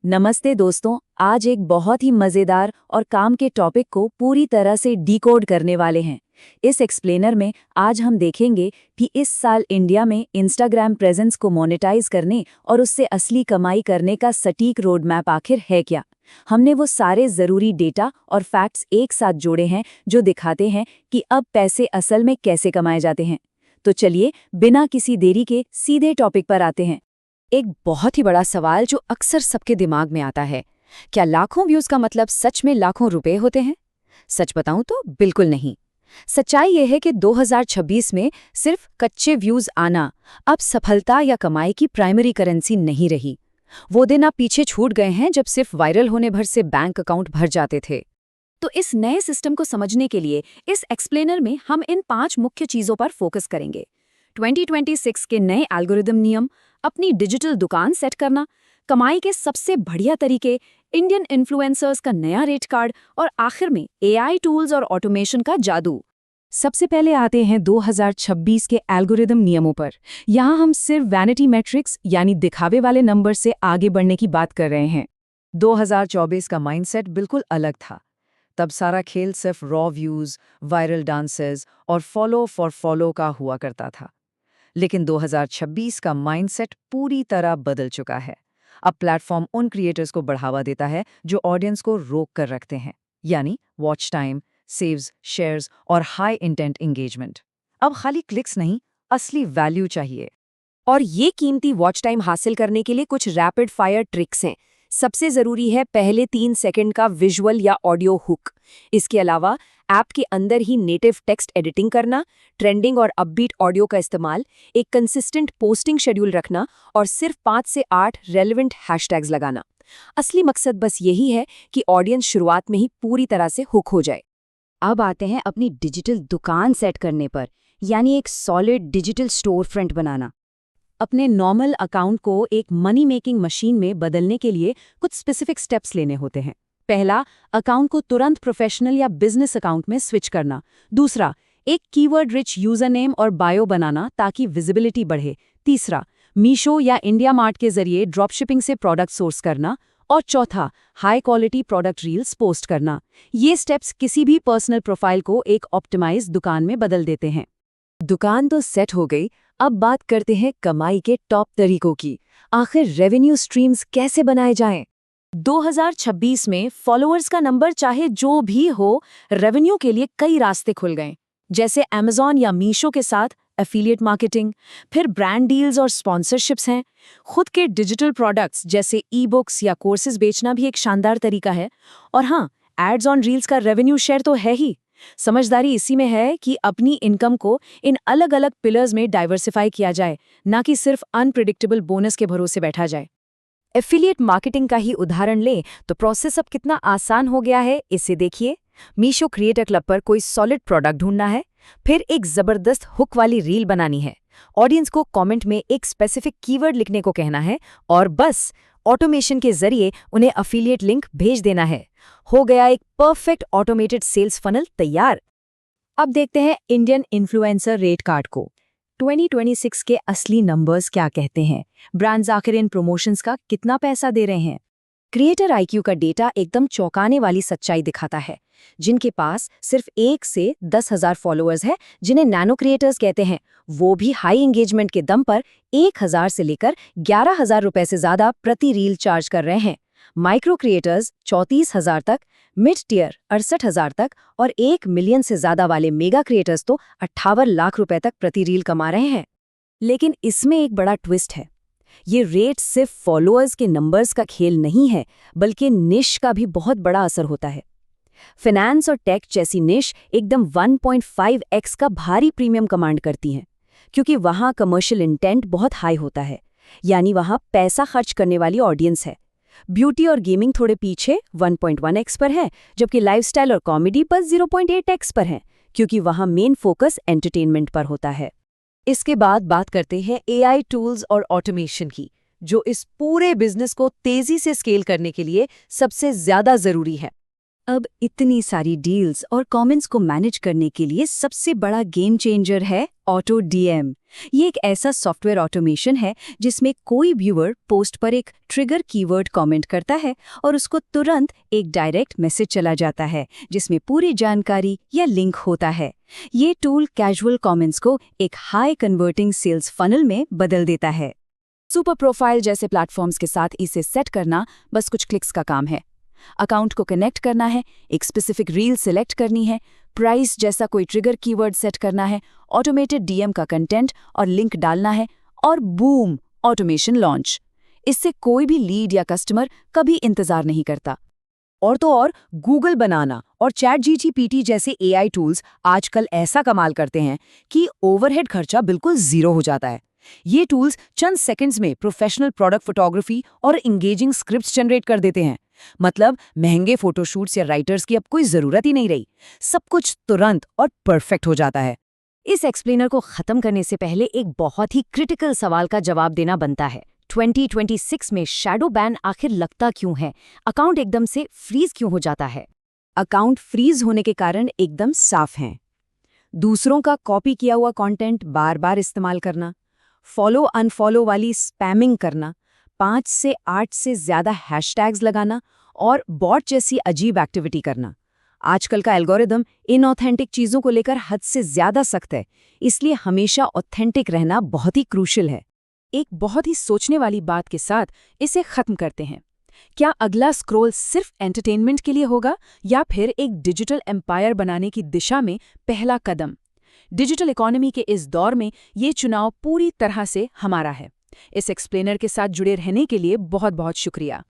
नमस्ते दोस्तों, आज एक बहुत ही मज़ेदार और काम के टॉपिक को पूरी तरह से डिकोड करने वाले हैं। इस एक्सप्लेनर में आज हम देखेंगे कि इस साल इंडिया में इंस्टाग्राम प्रेजेंस को मोनेटाइज करने और उससे असली कमाई करने का सटीक रोड मैप आखिर है क्या। हमने वो सारे ज़रूरी डेटा और फैक्ट्स एक साथ जोड़े हैं जो दिखाते हैं कि अब पैसे असल में कैसे कमाए जाते हैं। तो चलिए बिना किसी देरी के सीधे टॉपिक पर आते हैं। एक बहुत ही बड़ा सवाल जो अक्सर सबके दिमाग में आता है, क्या लाखों व्यूज का मतलब सच में लाखों रुपए होते हैं? सच बताऊं तो बिल्कुल नहीं। सच्चाई यह है कि 2026 में सिर्फ कच्चे व्यूज आना अब सफलता या कमाई की प्राइमरी करेंसी नहीं रही। वो दिन अब पीछे छूट गए हैं जब सिर्फ वायरल होने भर से बैंक अकाउंट भर जाते थे। तो इस नए सिस्टम को समझने के लिए इस एक्सप्लेनर में हम इन 5 मुख्य चीजों पर फोकस करेंगे। 2026 के नए एल्गोरिदम नियम, अपनी डिजिटल दुकान सेट करना, कमाई के सबसे बढ़िया तरीके, इंडियन इन्फ्लुएंसर्स का नया रेट कार्ड और आखिर में एआई टूल्स और ऑटोमेशन का जादू। सबसे पहले आते हैं 2026 के एल्गोरिदम नियमों पर। यहाँ हम सिर्फ वैनिटी मैट्रिक्स यानी दिखावे वाले नंबर से आगे बढ़ने की बात कर रहे हैं। 2024 का माइंडसेट बिल्कुल अलग था। तब सारा खेल सिर्फ रॉ व्यूज, वायरल डांसेस और फॉलो फॉर फॉलो का हुआ करता था। लेकिन 2026 का माइंडसेट पूरी तरह बदल चुका है। अब प्लेटफॉर्म उन क्रिएटर्स को बढ़ावा देता है जो ऑडियंस को रोक कर रखते हैं, यानी वॉच टाइम, सेव्स, शेयर्स और हाई इंटेंट एंगेजमेंट। अब खाली क्लिक्स नहीं, असली वैल्यू चाहिए। और ये कीमती वॉच टाइम हासिल करने के लिए कुछ रैपिड फायर ट्रिक्स हैं। सबसे ज़रूरी है पहले 3 सेकंड का विजुअल या ऑडियो हुक। इसके अलावा ऐप के अंदर ही नेटिव टेक्स्ट एडिटिंग करना, ट्रेंडिंग और अपबीट ऑडियो का इस्तेमाल, एक कंसिस्टेंट पोस्टिंग शेड्यूल रखना और सिर्फ 5 से 8 रेलेवेंट हैशटैग्स लगाना। असली मकसद बस यही है कि ऑडियंस शुरुआत में ही पूरी तरह से हुक हो जाए। अब आते हैं अपनी डिजिटल दुकान सेट करने पर, यानी एक सॉलिड डिजिटल स्टोर फ्रंट बनाना। अपने नॉर्मल अकाउंट को एक मनी मेकिंग मशीन में बदलने के लिए कुछ स्पेसिफिक स्टेप्स लेने होते हैं। पहला, अकाउंट को तुरंत प्रोफेशनल या बिजनेस अकाउंट में स्विच करना। दूसरा, एक कीवर्ड रिच यूजर नेम और बायो बनाना ताकि विजिबिलिटी बढ़े। तीसरा, मीशो या इंडिया मार्ट के जरिए ड्रॉपशिपिंग से प्रोडक्ट सोर्स करना। और चौथा, high quality product reels post करना। ये स्टेप्स किसी भी पर्सनल प्रोफाइल को एक ऑप्टिमाइज्ड दुकान में बदल देते हैं। दुकान तो सेट हो गई, अब बात करते हैं कमाई के टॉप तरीकों की। आखिर रेवेन्यू स्ट्रीम्स कैसे बनाए जाएं? 2026 में फॉलोअर्स का नंबर चाहे जो भी हो, रेवेन्यू के लिए कई रास्ते खुल गए। जैसे अमेज़न या मीशो के साथ एफिलिएट मार्केटिंग, फिर ब्रांड डील्स और स्पॉन्सरशिप्स हैं। खुद के डिजिटल प्रोडक्ट्स जैसे ई बुक्स या कोर्सेज बेचना भी एक शानदार तरीका है। और हाँ, एड्स ऑन रील्स का रेवेन्यू शेयर तो है ही। समझदारी इसी में है कि अपनी इनकम को इन अलग अलग पिलर्स में डाइवर्सिफाई किया जाए, ना कि सिर्फ अनप्रिडिक्टेबल बोनस के भरोसे बैठा जाए। एफिलिएट मार्केटिंग का ही उदाहरण लें तो प्रोसेस अब कितना आसान हो गया है, इसे देखिए। मीशो क्रिएटर क्लब पर कोई सॉलिड प्रोडक्ट ढूंढना है, फिर एक जबरदस्त हुक वाली रील बनानी है, ऑडियंस को कमेंट में एक स्पेसिफिक कीवर्ड लिखने को कहना है और बस ऑटोमेशन के जरिए उन्हें एफिलिएट लिंक भेज देना है। हो गया एक परफेक्ट ऑटोमेटेड सेल्स फनल तैयार। अब देखते हैं इंडियन इन्फ्लुएंसर रेट कार्ड को। 2026 के असली नंबर्स क्या कहते हैं? ब्रांड्स आखिर इन प्रमोशंस का कितना पैसा दे रहे हैं? क्रिएटर आईक्यू का डेटा एकदम चौंकाने वाली सच्चाई दिखाता है। जिनके पास सिर्फ 1 से 10,000 फॉलोअर्स है, जिन्हें नैनो क्रिएटर्स कहते हैं, वो भी हाई एंगेजमेंट के दम पर 1,000 से लेकर 11,000 रुपए से ज्यादा प्रति रील चार्ज कर रहे हैं। माइक्रो क्रिएटर्स 34,000 तक, मिड टियर 68,000 तक और 1 मिलियन से ज्यादा वाले मेगा क्रिएटर्स तो 58 लाख रुपए तक प्रति रील कमा रहे हैं। लेकिन इसमें एक बड़ा ट्विस्ट है। ये रेट सिर्फ फॉलोअर्स के नंबर्स का खेल नहीं है, बल्कि निश का भी बहुत बड़ा असर होता है। फाइनेंस और टेक जैसी निश एकदम 1.5x का भारी प्रीमियम कमांड करती हैं, क्योंकि वहाँ कमर्शियल इंटेंट बहुत हाई होता है, यानी वहाँ पैसा खर्च करने वाली ऑडियंस है। ब्यूटी और गेमिंग थोड़े पीछे 1.1x पर है, जबकि लाइफस्टाइल और कॉमेडी पर 0.8x पर है, क्योंकि वहाँ मेन फोकस एंटरटेनमेंट पर होता है। इसके बाद बात करते हैं एआई टूल्स और ऑटोमेशन की, जो इस पूरे बिजनेस को तेजी से स्केल करने के लिए सबसे ज्यादा जरूरी है। अब इतनी सारी डील्स और कमेंट्स को मैनेज करने के लिए सबसे बड़ा गेम चेंजर है ऑटो डीएम। ये एक ऐसा सॉफ्टवेयर ऑटोमेशन है जिसमें कोई व्यूअर पोस्ट पर एक ट्रिगर कीवर्ड कमेंट करता है और उसको तुरंत एक डायरेक्ट मैसेज चला जाता है जिसमें पूरी जानकारी या लिंक होता है। ये टूल कैजुअल कमेंट्स को एक हाई कन्वर्टिंग सेल्स फनल में बदल देता है। सुपर प्रोफाइल जैसे प्लेटफॉर्म्स के साथ इसे सेट करना बस कुछ क्लिक्स का काम है। अकाउंट को कनेक्ट करना है, एक स्पेसिफिक रील सिलेक्ट करनी है, प्राइस जैसा कोई ट्रिगर कीवर्ड सेट करना है, ऑटोमेटेड डीएम का कंटेंट और लिंक डालना है और बूम, ऑटोमेशन लॉन्च। इससे कोई भी लीड या कस्टमर कभी इंतजार नहीं करता। और तो और गूगल बनाना और ChatGPT जैसे AI टूल्स आजकल ऐसा कमाल करते हैं कि ओवरहेड खर्चा बिल्कुल जीरो हो जाता है। ये टूल्स चंद सेकंड्स में प्रोफेशनल प्रोडक्ट फोटोग्राफी और इंगेजिंग स्क्रिप्ट्स जनरेट कर देते हैं। मतलब महंगे फोटोशूट्स या राइटर्स की अब कोई जरूरत ही नहीं रही। सब कुछ तुरंत और परफेक्ट हो जाता है। इस एक्सप्लेनर को खत्म करने से पहले एक बहुत ही क्रिटिकल सवाल का जवाब देना बनता है। 2026 में शैडो बैन आखिर लगता क्यों है? अकाउंट एकदम से फ्रीज क्यों हो जाता है? अकाउंट फ्रीज होने के कारण एकदम साफ हैं। दूसरों का कॉपी किया हुआ कंटेंट बार बार इस्तेमाल करना, फॉलो अनफॉलो वाली स्पैमिंग करना, 5 से 8 से ज्यादा हैशटैग्स लगाना और बॉट जैसी अजीब एक्टिविटी करना। आजकल का एल्गोरिदम इनऑथेंटिक चीजों को लेकर हद से ज्यादा सख्त है, इसलिए हमेशा ऑथेंटिक रहना बहुत ही क्रूशियल है। एक बहुत ही सोचने वाली बात के साथ इसे खत्म करते हैं। क्या अगला स्क्रॉल सिर्फ एंटरटेनमेंट के लिए होगा या फिर एक डिजिटल एम्पायर बनाने की दिशा में पहला कदम? डिजिटल इकोनॉमी के इस दौर में ये चुनाव पूरी तरह से हमारा है। इस एक्सप्लेनर के साथ जुड़े रहने के लिए बहुत बहुत शुक्रिया।